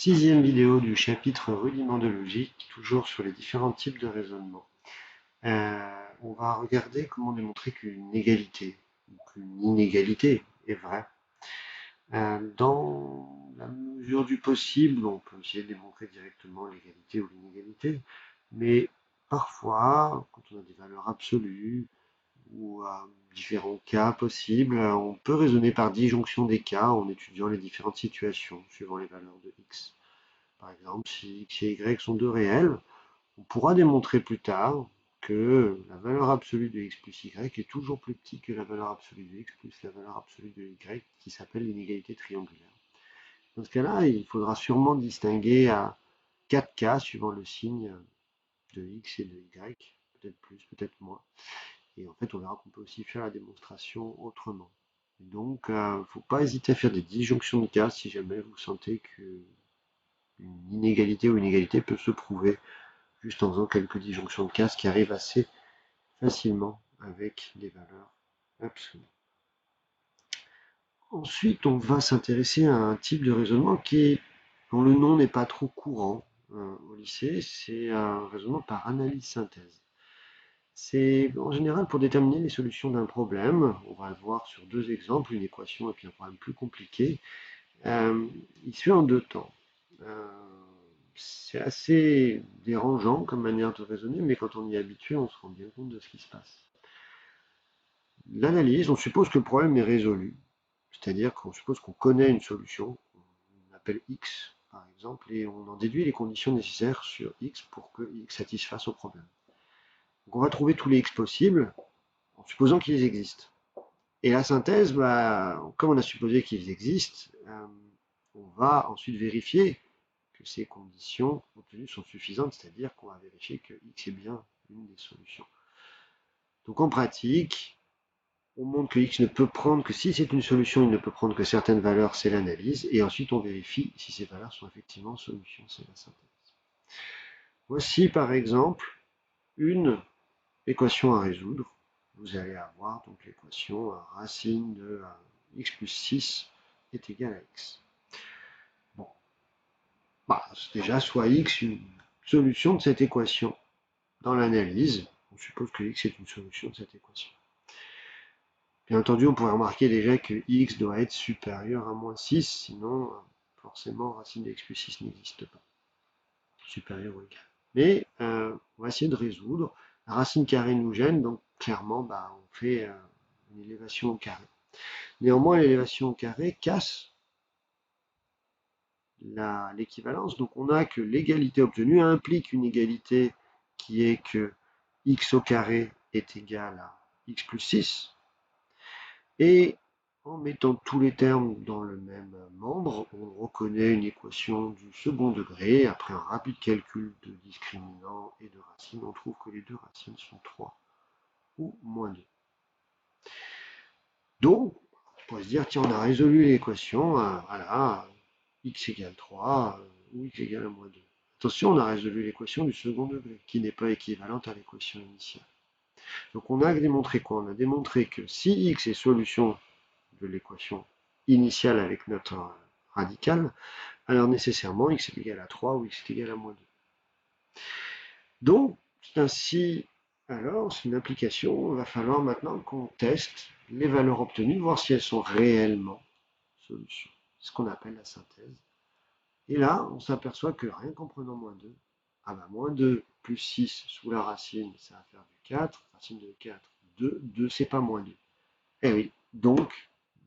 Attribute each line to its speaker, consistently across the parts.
Speaker 1: Sixième vidéo du chapitre rudiments de logique, toujours sur les différents types de raisonnement. On va regarder comment démontrer qu'une égalité ou qu'une inégalité est vraie. Dans la mesure du possible, on peut essayer de démontrer directement l'égalité ou l'inégalité, mais parfois, quand on a des valeurs absolues ou différents cas possibles, on peut raisonner par disjonction des cas en étudiant les différentes situations suivant les valeurs de x. Par exemple, si x et y sont deux réels, on pourra démontrer plus tard que la valeur absolue de x plus y est toujours plus petite que la valeur absolue de x plus la valeur absolue de y, qui s'appelle l'inégalité triangulaire. Dans ce cas-là, il faudra sûrement distinguer à 4 cas suivant le signe de x et de y, peut-être plus, peut-être moins. Et en fait, on verra qu'on peut aussi faire la démonstration autrement. Donc, il ne faut pas hésiter à faire des disjonctions de cas si jamais vous sentez que une inégalité ou une égalité peut se prouver juste en faisant quelques disjonctions de cas, qui arrivent assez facilement avec des valeurs absolues. Ensuite, on va s'intéresser à un type de raisonnement dont le nom n'est pas trop courant au lycée, c'est un raisonnement par analyse-synthèse. C'est en général pour déterminer les solutions d'un problème. On va le voir sur deux exemples, une équation et puis un problème plus compliqué. Il se fait en deux temps. C'est assez dérangeant comme manière de raisonner, mais quand on y est habitué, on se rend bien compte de ce qui se passe. L'analyse, on suppose que le problème est résolu, c'est-à-dire qu'on suppose qu'on connaît une solution, on appelle x par exemple, et on en déduit les conditions nécessaires sur x pour que x satisfasse au problème. Donc on va trouver tous les x possibles en supposant qu'ils existent. Et la synthèse, comme on a supposé qu'ils existent, on va ensuite vérifier que ces conditions obtenues sont suffisantes, c'est-à-dire qu'on va vérifier que x est bien une des solutions. Donc en pratique, on montre que x ne peut prendre que si c'est une solution, il ne peut prendre que certaines valeurs, c'est l'analyse, et ensuite on vérifie si ces valeurs sont effectivement solutions, c'est la synthèse. Voici par exemple une équation à résoudre. Vous allez avoir donc l'équation racine de x plus 6 est égal à x. Bon, déjà soit x une solution de cette équation. Dans l'analyse, on suppose que x est une solution de cette équation. Bien entendu, on pourrait remarquer déjà que x doit être supérieur à moins 6, sinon forcément racine de x plus 6 n'existe pas. Supérieur ou égal. Mais on va essayer de résoudre. La racine carrée nous gêne, donc clairement on fait une élévation au carré. Néanmoins, l'élévation au carré casse l'équivalence, donc on a que l'égalité obtenue implique une égalité qui est que x au carré est égal à x plus 6, et en mettant tous les termes dans le même membre, on reconnaît une équation du second degré. Après un rapide calcul de discriminant et de racines, on trouve que les deux racines sont 3 ou moins 2. Donc, on pourrait se dire, tiens, on a résolu l'équation, voilà, x égale 3 ou x égale à moins 2. Attention, on a résolu l'équation du second degré, qui n'est pas équivalente à l'équation initiale. Donc on a démontré quoi? On a démontré que si x est solution de l'équation initiale avec notre radical, alors nécessairement x est égal à 3 ou x est égal à moins 2. Donc, ainsi, alors, c'est une application, il va falloir maintenant qu'on teste les valeurs obtenues, voir si elles sont réellement solutions. C'est ce qu'on appelle la synthèse. Et là, on s'aperçoit que rien qu'en prenant moins 2, moins 2 plus 6 sous la racine, ça va faire du 4, racine de 4, 2, 2 c'est pas moins 2. Eh oui, donc,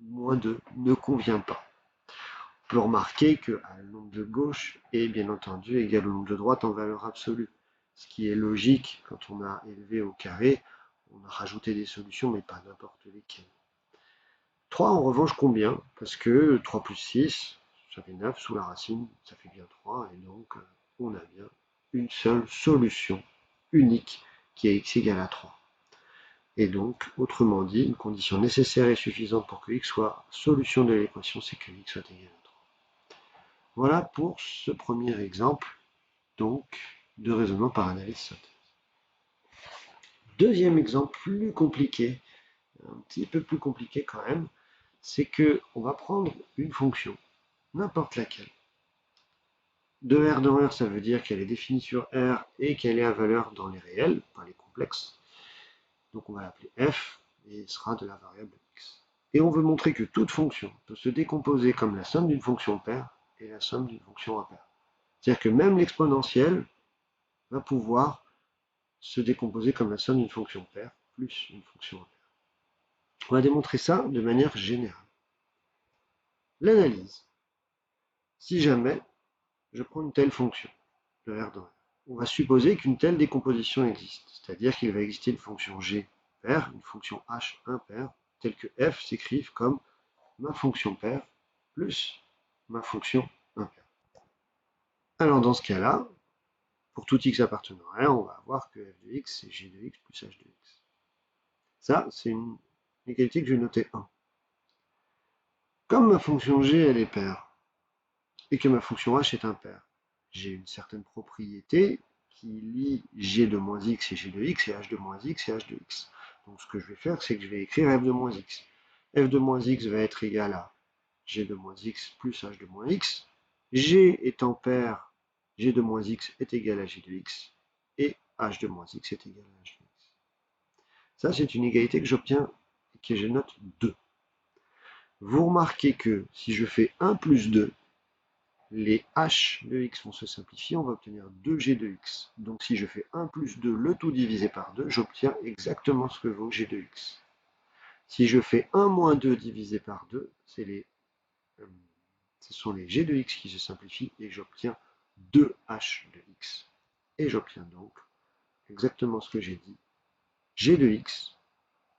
Speaker 1: moins 2 ne convient pas. On peut remarquer que le nombre de gauche est bien entendu égal au nombre de droite en valeur absolue. Ce qui est logique quand on a élevé au carré, on a rajouté des solutions, mais pas n'importe lesquelles. 3 en revanche combien? Parce que 3 plus 6, ça fait 9, sous la racine, ça fait bien 3, et donc on a bien une seule solution unique qui est x égale à 3. Et donc, autrement dit, une condition nécessaire et suffisante pour que x soit solution de l'équation, c'est que x soit égal à 3. Voilà pour ce premier exemple, donc, de raisonnement par analyse synthèse. Deuxième exemple plus compliqué, un petit peu plus compliqué quand même, c'est que on va prendre une fonction, n'importe laquelle, De R dans R, ça veut dire qu'elle est définie sur R et qu'elle est à valeur dans les réels, pas les complexes. Donc on va l'appeler f, et ce sera de la variable x. Et on veut montrer que toute fonction peut se décomposer comme la somme d'une fonction paire et la somme d'une fonction impaire. C'est-à-dire que même l'exponentielle va pouvoir se décomposer comme la somme d'une fonction paire plus une fonction impaire. On va démontrer ça de manière générale. L'analyse. Si jamais je prends une telle fonction de R dans R, on va supposer qu'une telle décomposition existe. C'est-à-dire qu'il va exister une fonction G paire, une fonction H impaire, telle que f s'écrive comme ma fonction paire plus ma fonction impaire. Alors dans ce cas-là, pour tout x appartenant à R, on va avoir que f de x c'est g de x plus h de x. Ça, c'est une égalité que je vais noter 1. Comme ma fonction g elle est paire, et que ma fonction h est impaire, j'ai une certaine propriété qui lie g de moins x et g de x et h de moins x et h de x. Donc ce que je vais faire, c'est que je vais écrire f de moins x. F de moins x va être égal à g de moins x plus h de moins x. G étant paire, g de moins x est égal à g de x, et h de moins x est égal à h de x. Ça, c'est une égalité que j'obtiens et que je note 2. Vous remarquez que si je fais 1 plus 2, les h de x vont se simplifier, on va obtenir 2g de x. Donc si je fais 1 plus 2, le tout divisé par 2, j'obtiens exactement ce que vaut g de x. Si je fais 1 moins 2 divisé par 2, ce sont les g de x qui se simplifient et j'obtiens 2h de x. Et j'obtiens donc exactement ce que j'ai dit, g de x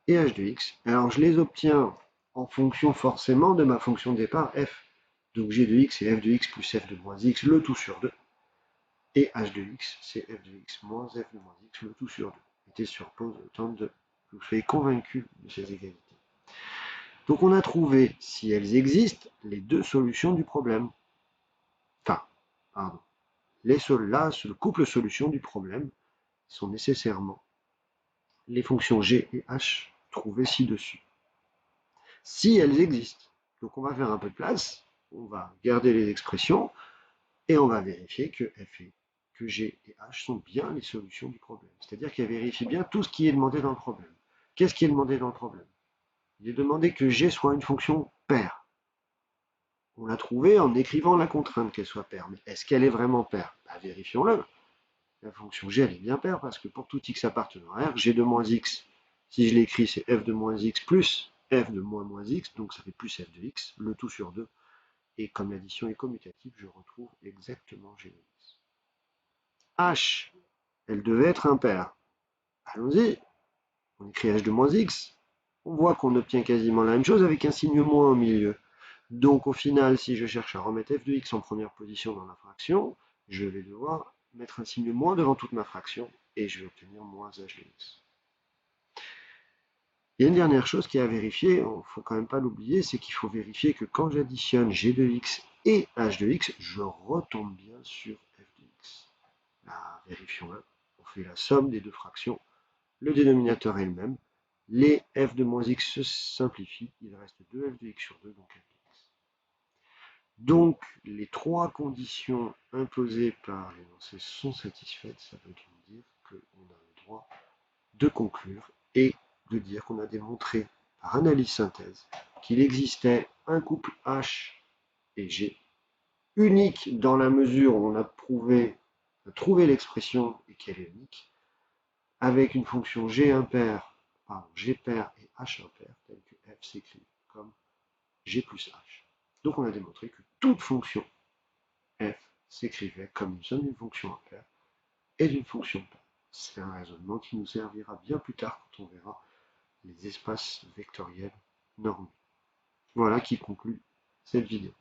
Speaker 1: et h de x. Alors je les obtiens en fonction forcément de ma fonction de départ f. Donc g de x c'est f de x plus f de moins x, le tout sur 2. Et h de x c'est f de x moins f de moins x, le tout sur 2. Mettez sur pause le temps que vous soyez convaincus de ces égalités. Donc on a trouvé, si elles existent, les deux solutions du problème. Enfin, pardon. Le couple solution du problème sont nécessairement les fonctions g et h trouvées ci-dessus. Si elles existent. Donc on va faire un peu de place, on va garder les expressions, et on va vérifier que f et que g et h sont bien les solutions du problème. C'est-à-dire qu'elle vérifie bien tout ce qui est demandé dans le problème. Qu'est-ce qui est demandé dans le problème? Il est demandé que g soit une fonction paire. On l'a trouvé en écrivant la contrainte qu'elle soit paire. Mais est-ce qu'elle est vraiment paire? Vérifions-le. La fonction g, elle est bien paire parce que pour tout x appartenant à R, g de moins x, si je l'écris, c'est f de moins x plus f de moins moins x, donc ça fait plus f de x, le tout sur 2. Et comme l'addition est commutative, je retrouve exactement g de x. H, elle devait être impaire. Allons-y, on écrit h de moins x. On voit qu'on obtient quasiment la même chose avec un signe moins au milieu. Donc au final, si je cherche à remettre f de x en première position dans la fraction, je vais devoir mettre un signe moins devant toute ma fraction et je vais obtenir moins h de x. Il y a une dernière chose qui est à vérifier, il ne faut quand même pas l'oublier, c'est qu'il faut vérifier que quand j'additionne g de x et h de x, je retombe bien sur f de x. Là, vérifions-le. On fait la somme des deux fractions. Le dénominateur est le même. Les f de moins x se simplifient. Il reste 2f de x sur 2, donc f de x. Donc, les trois conditions imposées par l'énoncé sont satisfaites. Ça veut donc dire qu'on a le droit de conclure et de dire qu'on a démontré par analyse-synthèse qu'il existait un couple H et G unique dans la mesure où on a trouvé l'expression et qu'elle est unique, avec une fonction G impaire, G paire et H impaire, telle que f s'écrit comme G plus H. Donc on a démontré que toute fonction f s'écrivait comme une somme d'une fonction impaire et d'une fonction paire. C'est un raisonnement qui nous servira bien plus tard quand on verra les espaces vectoriels normés. Voilà qui conclut cette vidéo.